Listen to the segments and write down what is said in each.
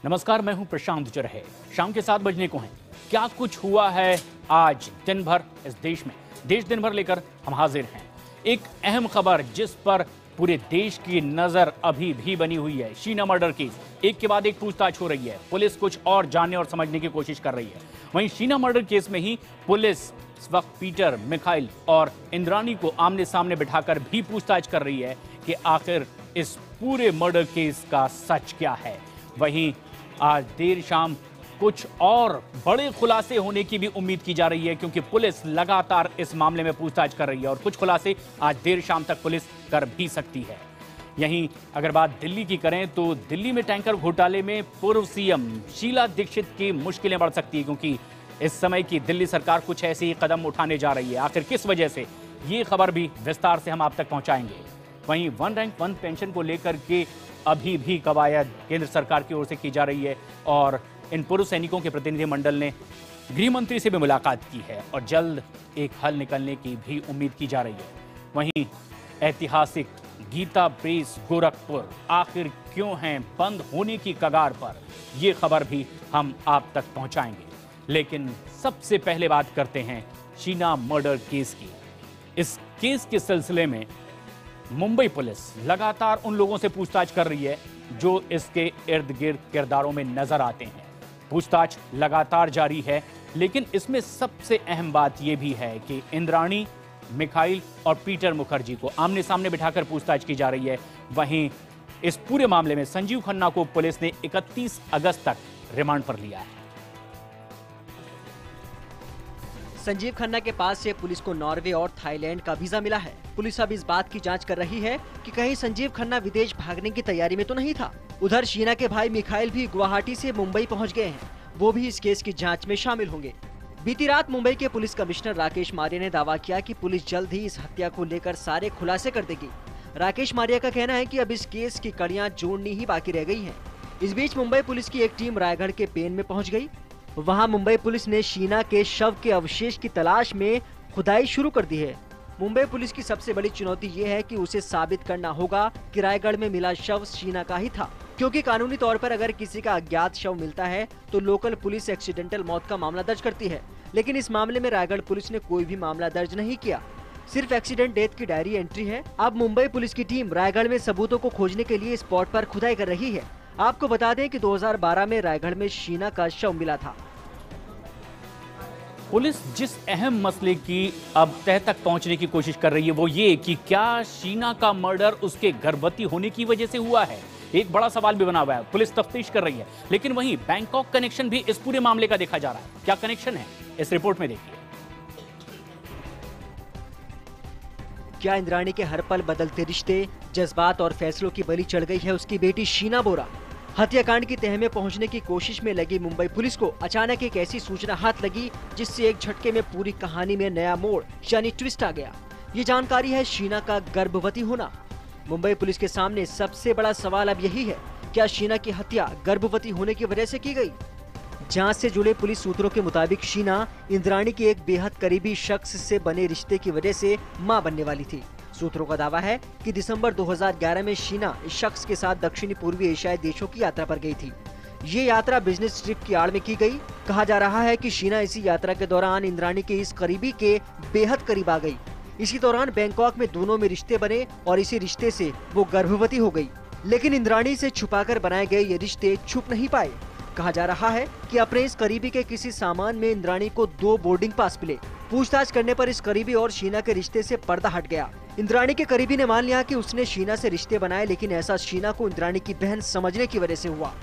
नमस्कार, मैं हूं प्रशांत जरहे। शाम के 7 बजने को हैं। क्या कुछ हुआ है आज दिन भर इस देश में, देश दिन भर लेकर हम हाजिर हैं। एक अहम खबर जिस पर पूरे देश की नजर अभी भी बनी हुई है, शीना मर्डर केस। एक के बाद एक पूछताछ हो रही है। पुलिस कुछ और जानने और समझने की कोशिश कर रही है। वहीं शीना मर्डर केस में ही पुलिस इस वक्त पीटर, मिखाइल और इंद्राणी को आमने सामने बिठाकर भी पूछताछ कर रही है कि आखिर इस पूरे मर्डर केस का सच क्या है। वहीं आज देर शाम कुछ और बड़े खुलासे होने की भी उम्मीद की जा रही है, क्योंकि पुलिस लगातार इस मामले में पूछताछ कर रही है और कुछ खुलासे आज देर शाम तक पुलिस कर भी सकती है। यहीं अगर बात दिल्ली की करें तो दिल्ली में टैंकर घोटाले में पूर्व सीएम शीला दीक्षित की मुश्किलें बढ़ सकती है, क्योंकि इस समय की दिल्ली सरकार कुछ ऐसे ही कदम उठाने जा रही है। आखिर किस वजह से, ये खबर भी विस्तार से हम आप तक पहुंचाएंगे। वहीं वन रैंक वन पेंशन को लेकर के अभी भी कवायद केंद्र सरकार की ओर से की जा रही है और इन पूर्व सैनिकों के प्रतिनिधिमंडल ने गृह मंत्री से भी मुलाकात की है और जल्द एक हल निकलने की भी उम्मीद की जा रही है। वहीं ऐतिहासिक गीता प्रेस गोरखपुर आखिर क्यों हैं बंद होने की कगार पर, यह खबर भी हम आप तक पहुंचाएंगे। लेकिन सबसे पहले बात करते हैं शीना मर्डर केस की। इस केस के सिलसिले में मुंबई पुलिस लगातार उन लोगों से पूछताछ कर रही है जो इसके इर्द गिर्द किरदारों में नजर आते हैं। पूछताछ लगातार जारी है, लेकिन इसमें सबसे अहम बात यह भी है कि इंद्राणी, मिखाइल और पीटर मुखर्जी को आमने सामने बिठाकर पूछताछ की जा रही है। वहीं इस पूरे मामले में संजीव खन्ना को पुलिस ने 31 अगस्त तक रिमांड पर लिया है। संजीव खन्ना के पास से पुलिस को नॉर्वे और थाईलैंड का वीजा मिला है। पुलिस अब इस बात की जांच कर रही है कि कहीं संजीव खन्ना विदेश भागने की तैयारी में तो नहीं था। उधर शीना के भाई मिखाइल भी गुवाहाटी से मुंबई पहुंच गए हैं। वो भी इस केस की जांच में शामिल होंगे। बीती रात मुंबई के पुलिस कमिश्नर राकेश मारिया ने दावा किया कि पुलिस जल्द ही इस हत्या को लेकर सारे खुलासे कर देगी। राकेश मारिया का कहना है कि अब इस केस की कड़ियां जोड़नी ही बाकी रह गई है। इस बीच मुंबई पुलिस की एक टीम रायगढ़ के पेन में पहुँच गयी। वहाँ मुंबई पुलिस ने शीना के शव के अवशेष की तलाश में खुदाई शुरू कर दी है। मुंबई पुलिस की सबसे बड़ी चुनौती ये है कि उसे साबित करना होगा कि रायगढ़ में मिला शव शीना का ही था, क्योंकि कानूनी तौर पर अगर किसी का अज्ञात शव मिलता है तो लोकल पुलिस एक्सीडेंटल मौत का मामला दर्ज करती है। लेकिन इस मामले में रायगढ़ पुलिस ने कोई भी मामला दर्ज नहीं किया, सिर्फ एक्सीडेंट डेथ की डायरी एंट्री है। अब मुंबई पुलिस की टीम रायगढ़ में सबूतों को खोजने के लिए स्पॉट पर खुदाई कर रही है। आपको बता दें कि 2012 में रायगढ़ में शीना का शव मिला था। पुलिस जिस अहम मसले की अब तह तक पहुंचने की कोशिश कर रही है वो ये कि क्या शीना का मर्डर उसके गर्भवती होने की वजह से हुआ है। एक बड़ा सवाल भी बना हुआ है। पुलिस तफ्तीश कर रही है, लेकिन वहीं बैंकॉक कनेक्शन भी इस पूरे मामले का देखा जा रहा है। क्या कनेक्शन है, इस रिपोर्ट में देखिए। क्या इंद्राणी के हर पल बदलते रिश्ते, जज्बात और फैसलों की बलि चढ़ गई है उसकी बेटी शीना बोरा। हत्याकांड की तह में पहुंचने की कोशिश में लगी मुंबई पुलिस को अचानक एक ऐसी सूचना हाथ लगी जिससे एक झटके में पूरी कहानी में नया मोड़ यानी ट्विस्ट आ गया। ये जानकारी है शीना का गर्भवती होना। मुंबई पुलिस के सामने सबसे बड़ा सवाल अब यही है, क्या शीना की हत्या गर्भवती होने की वजह से की गई? जांच से जुड़े पुलिस सूत्रों के मुताबिक शीना इंद्राणी के एक बेहद करीबी शख्स से बने रिश्ते की वजह से मां बनने वाली थी। सूत्रों का दावा है कि दिसंबर 2011 में शीना इस शख्स के साथ दक्षिणी पूर्वी एशियाई देशों की यात्रा पर गई थी। ये यात्रा बिजनेस ट्रिप की आड़ में की गई। कहा जा रहा है कि शीना इसी यात्रा के दौरान इंद्राणी के इस करीबी के बेहद करीब आ गई। इसी दौरान बैंकॉक में दोनों में रिश्ते बने और इसी रिश्ते से वो गर्भवती हो गई। लेकिन इंद्राणी से छुपाकर बनाए गए ये रिश्ते छुप नहीं पाए। कहा जा रहा है कि अपने इस करीबी के किसी सामान में इंद्राणी को 2 बोर्डिंग पास मिले। पूछताछ करने पर इस करीबी और शीना के रिश्ते से पर्दा हट गया। इंद्राणी के करीबी ने मान लिया कि उसने शीना से रिश्ते बनाए, लेकिन ऐसा शीना को इंद्राणी की बहन समझने की वजह से हुआ।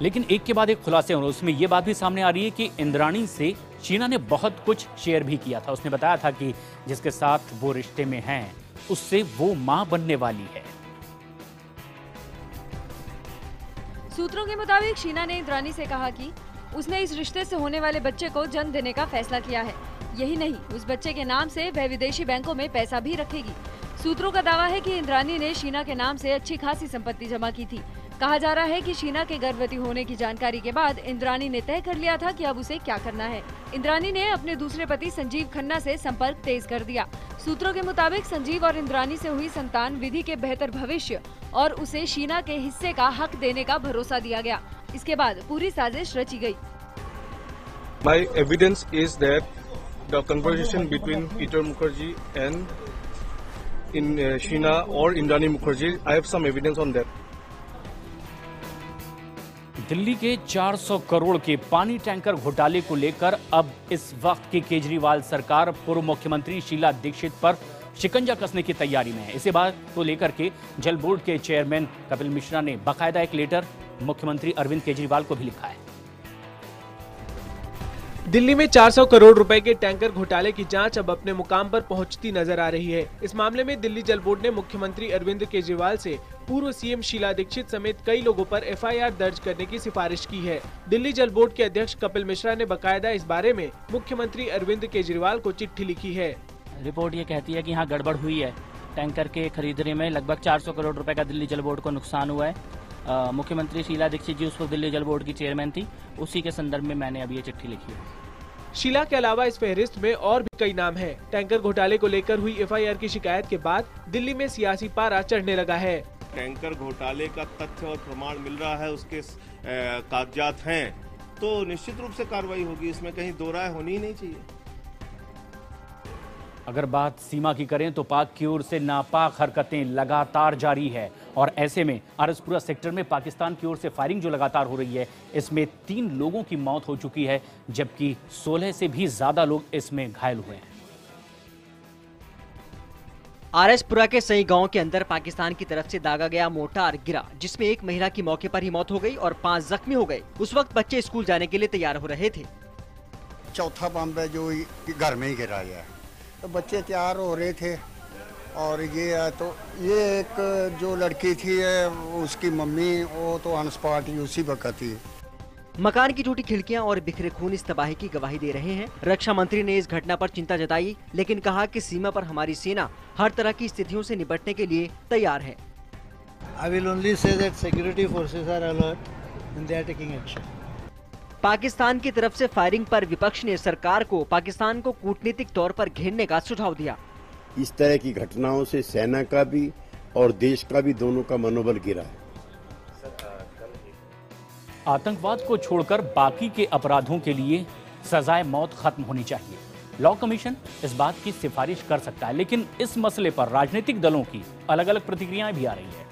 लेकिन एक के बाद एक खुलासे हो रहे हैं। उसमें यह बात भी सामने आ रही है कि इंद्राणी से शीना ने बहुत कुछ शेयर भी किया था। उसने बताया था कि जिसके साथ वो रिश्ते में हैं उससे वो मां बनने वाली है। सूत्रों के मुताबिक शीना ने इंद्राणी से कहा कि उसने इस रिश्ते से होने वाले बच्चे को जन्म देने का फैसला किया है। यही नहीं, उस बच्चे के नाम से वह विदेशी बैंकों में पैसा भी रखेगी। सूत्रों का दावा है कि इंद्राणी ने शीना के नाम से अच्छी खासी संपत्ति जमा की थी। कहा जा रहा है कि शीना के गर्भवती होने की जानकारी के बाद इंद्राणी ने तय कर लिया था कि अब उसे क्या करना है। इंद्राणी ने अपने दूसरे पति संजीव खन्ना से संपर्क तेज कर दिया। सूत्रों के मुताबिक संजीव और इंद्राणी से हुई संतान विधि के बेहतर भविष्य और उसे शीना के हिस्से का हक देने का भरोसा दिया गया। इसके बाद पूरी साजिश रची गई। My evidence is that the conversation between Peter Mukherjee and Sheena or Indrani Mukherjee, I have some evidence on that. Delhi के 400 करोड़ के पानी टैंकर घोटाले को लेकर अब इस वक्त की केजरीवाल सरकार पूर्व मुख्यमंत्री शीला दीक्षित पर शिकंजा कसने की तैयारी में है। इसे बात को लेकर के जल बोर्ड के चेयरमैन कपिल मिश्रा ने बाकायदा एक लेटर मुख्यमंत्री अरविंद केजरीवाल को भी लिखा है। दिल्ली में 400 करोड़ रुपए के टैंकर घोटाले की जांच अब अपने मुकाम पर पहुंचती नजर आ रही है। इस मामले में दिल्ली जल बोर्ड ने मुख्यमंत्री अरविंद केजरीवाल से पूर्व सीएम शीला दीक्षित समेत कई लोगों पर एफआईआर दर्ज करने की सिफारिश की है। दिल्ली जल बोर्ड के अध्यक्ष कपिल मिश्रा ने बाकायदा इस बारे में मुख्यमंत्री अरविंद केजरीवाल को चिट्ठी लिखी है। रिपोर्ट ये कहती है कि यहाँ गड़बड़ हुई है। टैंकर के खरीदने में लगभग 400 करोड़ रुपए का दिल्ली जल बोर्ड को नुकसान हुआ है। मुख्यमंत्री शीला दीक्षित जी उस वक्त दिल्ली जल बोर्ड की चेयरमैन थी। उसी के संदर्भ में मैंने अभी ये चिट्ठी लिखी है। शीला के अलावा इस फहरिस्त में और भी कई नाम हैं। टैंकर घोटाले को लेकर हुई एफआईआर की शिकायत के बाद दिल्ली में सियासी पारा चढ़ने लगा है। टैंकर घोटाले का तथ्य और प्रमाण मिल रहा है, उसके कागजात हैं, तो निश्चित रूप से कार्रवाई होगी। इसमें कहीं दो राय होनी ही नहीं चाहिए। अगर बात सीमा की करें तो पाक की ओर से नापाक हरकतें लगातार जारी है और ऐसे में आरएसपुरा सेक्टर में पाकिस्तान की ओर से फायरिंग जो लगातार हो रही है, इसमें 3 लोगों की मौत हो चुकी है, जबकि 16 से भी ज्यादा लोग इसमें घायल हुए हैं। आरएसपुरा के सही गांव के अंदर पाकिस्तान की तरफ से दागा गया मोर्टार गिरा, जिसमें एक महिला की मौके पर ही मौत हो गई और 5 जख्मी हो गए। उस वक्त बच्चे स्कूल जाने के लिए तैयार हो रहे थे। चौथा बम है जो घर में ही गिरा है, तो बच्चे तैयार हो रहे थे और ये एक जो लड़की थी उसकी मम्मी, वो तो ऑन स्पॉट ही उसी वक्त थी। मकान की टूटी खिड़कियां और बिखरे खून इस तबाही की गवाही दे रहे हैं। रक्षा मंत्री ने इस घटना पर चिंता जताई, लेकिन कहा कि सीमा पर हमारी सेना हर तरह की स्थितियों से निपटने के लिए तैयार है। I will only say that security forces are alert and they are taking action. Pakistan की तरफ से फायरिंग पर विपक्ष ने सरकार को पाकिस्तान को कूटनीतिक तौर पर घेरने का सुझाव दिया। इस तरह की घटनाओं से सेना का भी और देश का भी दोनों का मनोबल गिरा है। आतंकवाद को छोड़कर बाकी के अपराधों के लिए सजाए मौत खत्म होनी चाहिए। लॉ कमीशन इस बात की सिफारिश कर सकता है, लेकिन इस मसले पर राजनीतिक दलों की अलग अलग प्रतिक्रियाएं भी आ रही है।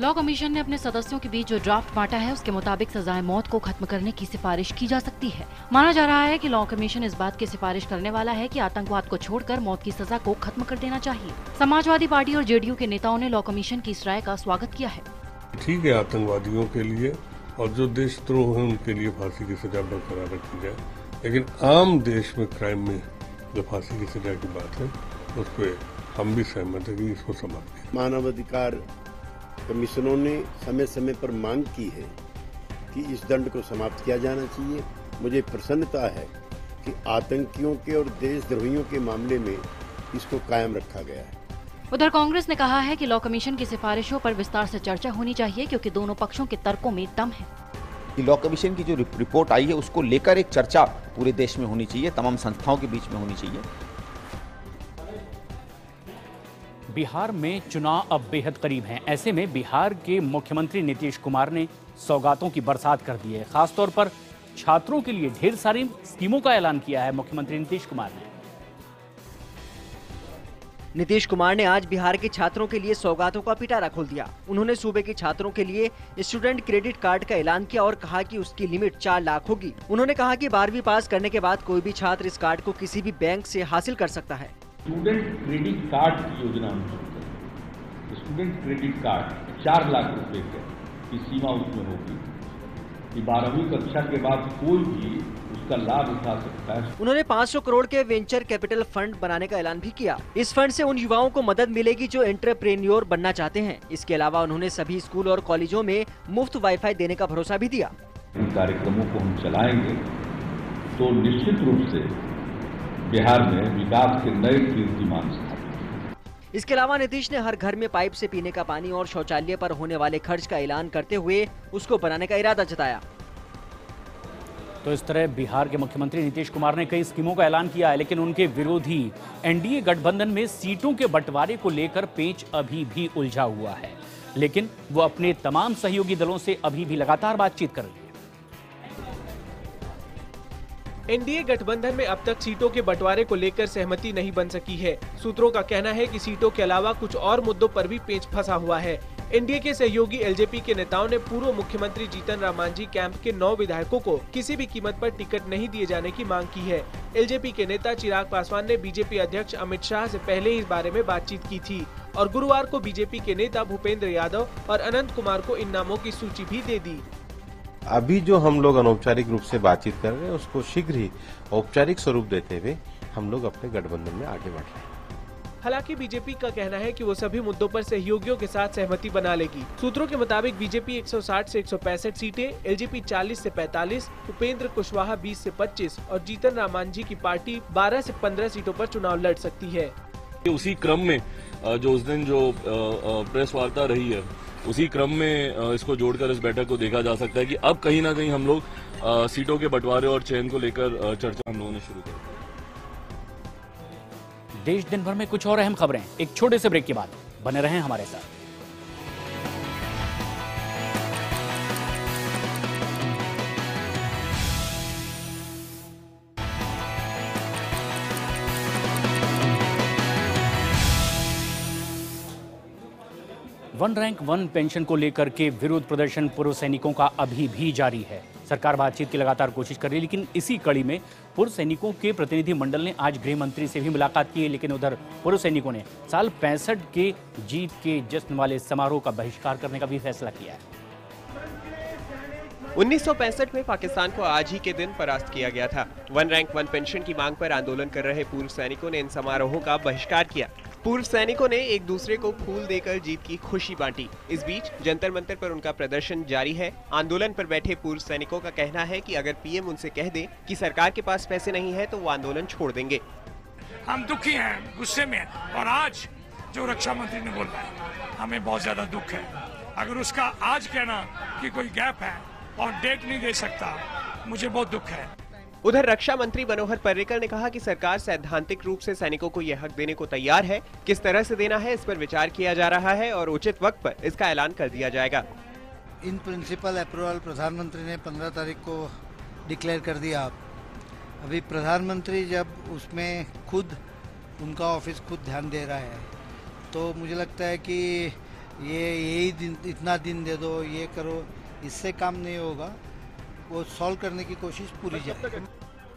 लॉ कमीशन ने अपने सदस्यों के बीच जो ड्राफ्ट बांटा है, उसके मुताबिक सजाए मौत को खत्म करने की सिफारिश की जा सकती है। माना जा रहा है कि लॉ कमीशन इस बात की सिफारिश करने वाला है कि आतंकवाद को छोड़कर मौत की सजा को खत्म कर देना चाहिए। समाजवादी पार्टी और जेडीयू के नेताओं ने लॉ कमीशन की इस राय का स्वागत किया है। ठीक है, आतंकवादियों के लिए और जो देशद्रोह है उनके लिए फांसी की सजा बरकरार रखी जाए, लेकिन आम देश में क्राइम में जो फांसी की सजा की बात है उस पर हम भी सहमत है कि इसको समाप्त किया। मानवाधिकार कमीशनों ने समय समय पर मांग की है कि इस दंड को समाप्त किया जाना चाहिए। मुझे प्रसन्नता है कि आतंकियों के और देशद्रोहियों के मामले में इसको कायम रखा गया है। उधर कांग्रेस ने कहा है कि लॉ कमीशन की सिफारिशों पर विस्तार से चर्चा होनी चाहिए, क्योंकि दोनों पक्षों के तर्कों में दम है। लॉ कमीशन की जो रिपोर्ट आई है उसको लेकर एक चर्चा पूरे देश में होनी चाहिए, तमाम संस्थाओं के बीच में होनी चाहिए। बिहार में चुनाव अब बेहद करीब हैं। ऐसे में बिहार के मुख्यमंत्री नीतीश कुमार ने सौगातों की बरसात कर दी है। खासतौर पर छात्रों के लिए ढेर सारी स्कीमों का ऐलान किया है मुख्यमंत्री नीतीश कुमार ने। नीतीश कुमार ने आज बिहार के छात्रों के लिए सौगातों का पिटारा खोल दिया। उन्होंने सूबे के छात्रों के लिए स्टूडेंट क्रेडिट कार्ड का ऐलान किया और कहा कि उसकी लिमिट 4 लाख होगी। उन्होंने कहा कि 12वीं पास करने के बाद कोई भी छात्र इस कार्ड को किसी भी बैंक से हासिल कर सकता है। स्टूडेंट क्रेडिट कार्ड की योजना शुरू स्टूडेंट क्रेडिट कार्ड 4 लाख रुपए की सीमा उसमें होगी कि 12वीं कक्षा के बाद कोई भी उसका लाभ उठा सकता है। उन्होंने 500 करोड़ के वेंचर कैपिटल फंड बनाने का ऐलान भी किया। इस फंड से उन युवाओं को मदद मिलेगी जो एंटरप्रेन्योर बनना चाहते हैं। इसके अलावा उन्होंने सभी स्कूल और कॉलेजों में मुफ्त वाईफाई देने का भरोसा भी दिया। इन कार्यक्रमों को हम चलाएंगे तो निश्चित रूप से बिहार में विकास के नए कीर्तिमान स्थापित। इसके अलावा नीतीश ने हर घर में पाइप से पीने का पानी और शौचालय पर होने वाले खर्च का ऐलान करते हुए उसको बनाने का इरादा जताया। तो इस तरह बिहार के मुख्यमंत्री नीतीश कुमार ने कई स्कीमों का ऐलान किया है, लेकिन उनके विरोधी एनडीए गठबंधन में सीटों के बंटवारे को लेकर पेच अभी भी उलझा हुआ है, लेकिन वो अपने तमाम सहयोगी दलों से अभी भी लगातार बातचीत कर रही है। एनडीए गठबंधन में अब तक सीटों के बंटवारे को लेकर सहमति नहीं बन सकी है। सूत्रों का कहना है कि सीटों के अलावा कुछ और मुद्दों पर भी पेच फंसा हुआ है। एनडीए के सहयोगी एलजेपी के नेताओं ने पूर्व मुख्यमंत्री जीतन राम मांझी कैंप के 9 विधायकों को किसी भी कीमत पर टिकट नहीं दिए जाने की मांग की है। एलजेपी के नेता चिराग पासवान ने बीजेपी अध्यक्ष अमित शाह से पहले ही इस बारे में बातचीत की थी और गुरुवार को बीजेपी के नेता भूपेंद्र यादव और अनंत कुमार को इन नामों की सूची भी दे दी। अभी जो हम लोग अनौपचारिक रूप से बातचीत कर रहे हैं उसको शीघ्र ही औपचारिक स्वरूप देते हुए हम लोग अपने गठबंधन में आगे बढ़ रहे हैं। हालांकि बीजेपी का कहना है कि वो सभी मुद्दों पर सहयोगियों के साथ सहमति बना लेगी। सूत्रों के मुताबिक बीजेपी 160 से 165 सीटें, एलजेपी 40 से 45, उपेंद्र कुशवाहा 20 से 25 और जीतन राम मांझी की पार्टी 12 से 15 सीटों पर चुनाव लड़ सकती है। उसी क्रम में जो उस दिन जो प्रेस वार्ता रही है, उसी क्रम में इसको जोड़कर इस बैठक को देखा जा सकता है कि अब कहीं ना कहीं हम लोग सीटों के बंटवारे और चयन को लेकर चर्चा हम लोगों ने शुरू कर। देश दिन भर में कुछ और अहम खबरें एक छोटे से ब्रेक के बाद, बने रहें हमारे साथ। वन रैंक वन पेंशन को लेकर के विरोध प्रदर्शन पूर्व सैनिकों का अभी भी जारी है। सरकार बातचीत की लगातार कोशिश कर रही है, लेकिन इसी कड़ी में पूर्व सैनिकों के प्रतिनिधि मंडल ने आज गृह मंत्री से भी मुलाकात की है। लेकिन उधर पूर्व सैनिकों ने साल 65 के जीत के जश्न वाले समारोह का बहिष्कार करने का भी फैसला किया है। 1965 में पाकिस्तान को आज ही के दिन परास्त किया गया था। वन रैंक वन पेंशन की मांग पर आंदोलन कर रहे पूर्व सैनिकों ने इन समारोहों का बहिष्कार किया। पूर्व सैनिकों ने एक दूसरे को फूल देकर जीत की खुशी बांटी। इस बीच जंतर मंतर पर उनका प्रदर्शन जारी है। आंदोलन पर बैठे पूर्व सैनिकों का कहना है कि अगर पीएम उनसे कह दे कि सरकार के पास पैसे नहीं है तो वो आंदोलन छोड़ देंगे। हम दुखी हैं, गुस्से में हैं और आज जो रक्षा मंत्री ने बोला है हमें बहुत ज्यादा दुख है। अगर उसका आज कहना कि कोई गैप है और डेट नहीं दे सकता, मुझे बहुत दुख है। उधर रक्षा मंत्री मनोहर पर्रिकर ने कहा कि सरकार सैद्धांतिक रूप से सैनिकों को यह हक देने को तैयार है। किस तरह से देना है इस पर विचार किया जा रहा है और उचित वक्त पर इसका ऐलान कर दिया जाएगा। इन प्रिंसिपल अप्रूवल प्रधानमंत्री ने 15 तारीख को डिक्लेयर कर दिया। अभी प्रधानमंत्री जब उसमें खुद उनका ऑफिस खुद ध्यान दे रहा है तो मुझे लगता है कि यही दिन, इतना दिन दे दो, ये करो, इससे काम नहीं होगा। वो सॉल्व करने की कोशिश पूरी जाए।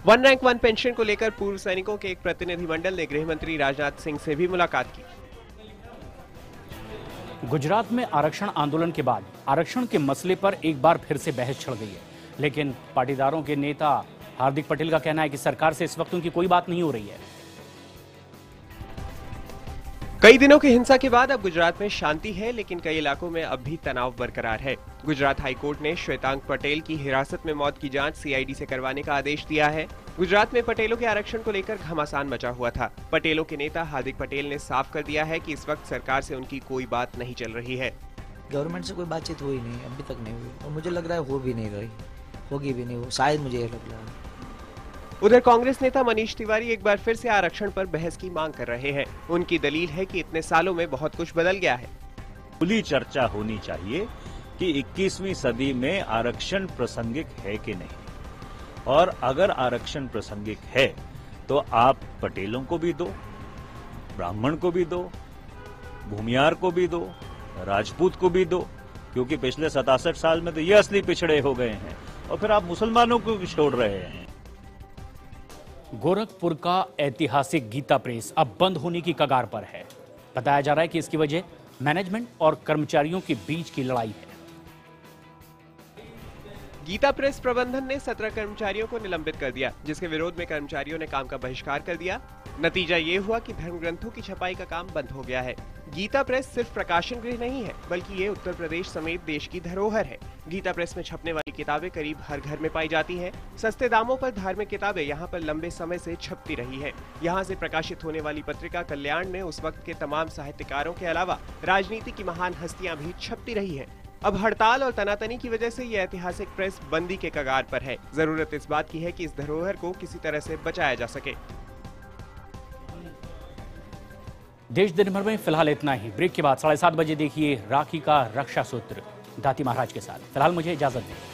वन रैंक वन पेंशन को लेकर पूर्व सैनिकों के एक प्रतिनिधिमंडल ने गृह मंत्री राजनाथ सिंह से भी मुलाकात की। गुजरात में आरक्षण आंदोलन के बाद आरक्षण के मसले पर एक बार फिर से बहस छिड़ गई है, लेकिन पाटीदारों के नेता हार्दिक पटेल का कहना है कि सरकार से इस वक्त उनकी कोई बात नहीं हो रही है। कई दिनों की हिंसा के बाद अब गुजरात में शांति है, लेकिन कई इलाकों में अब भी तनाव बरकरार है। गुजरात हाईकोर्ट ने श्वेतांग पटेल की हिरासत में मौत की जांच सीआईडी से करवाने का आदेश दिया है। गुजरात में पटेलों के आरक्षण को लेकर घमासान मचा हुआ था। पटेलों के नेता हार्दिक पटेल ने साफ कर दिया है कि इस वक्त सरकार से उनकी कोई बात नहीं चल रही है। गवर्नमेंट से कोई बातचीत हुई नहीं, अभी तक नहीं हुई और मुझे लग रहा है हो भी नहीं रही, होगी भी नहीं, वो शायद मुझे लग रहा है। उधर कांग्रेस नेता मनीष तिवारी एक बार फिर से आरक्षण पर बहस की मांग कर रहे हैं। उनकी दलील है कि इतने सालों में बहुत कुछ बदल गया है। खुली चर्चा होनी चाहिए कि 21वीं सदी में आरक्षण प्रासंगिक है कि नहीं, और अगर आरक्षण प्रासंगिक है तो आप पटेलों को भी दो, ब्राह्मण को भी दो, भूमियार को भी दो, राजपूत को भी दो, क्योंकि पिछले 67 साल में तो ये असली पिछड़े हो गए हैं, और फिर आप मुसलमानों को भी छोड़ रहे हैं। गोरखपुर का ऐतिहासिक गीता प्रेस अब बंद होने की कगार पर है। बताया जा रहा है कि इसकी वजह मैनेजमेंट और कर्मचारियों के बीच की लड़ाई है। गीता प्रेस प्रबंधन ने 17 कर्मचारियों को निलंबित कर दिया, जिसके विरोध में कर्मचारियों ने काम का बहिष्कार कर दिया। नतीजा ये हुआ कि धर्म ग्रंथों की छपाई का काम बंद हो गया है। गीता प्रेस सिर्फ प्रकाशन गृह नहीं है, बल्कि ये उत्तर प्रदेश समेत देश की धरोहर है। गीता प्रेस में छपने वाली किताबें करीब हर घर में पाई जाती हैं। सस्ते दामों पर धार्मिक किताबें यहाँ पर लंबे समय से छपती रही हैं। यहाँ से प्रकाशित होने वाली पत्रिका कल्याण में उस वक्त के तमाम साहित्यकारों के अलावा राजनीति की महान हस्तियां भी छपती रही हैं। अब हड़ताल और तनातनी की वजह से यह ऐतिहासिक प्रेस बंदी के कगार पर है। जरूरत इस बात की है कि इस धरोहर को किसी तरह से बचाया जा सके। देश दिन भर में फिलहाल इतना ही। ब्रेक के बाद 7:30 बजे देखिए राखी का रक्षा सूत्र दाती महाराज के साथ। फिलहाल मुझे इजाजत दें।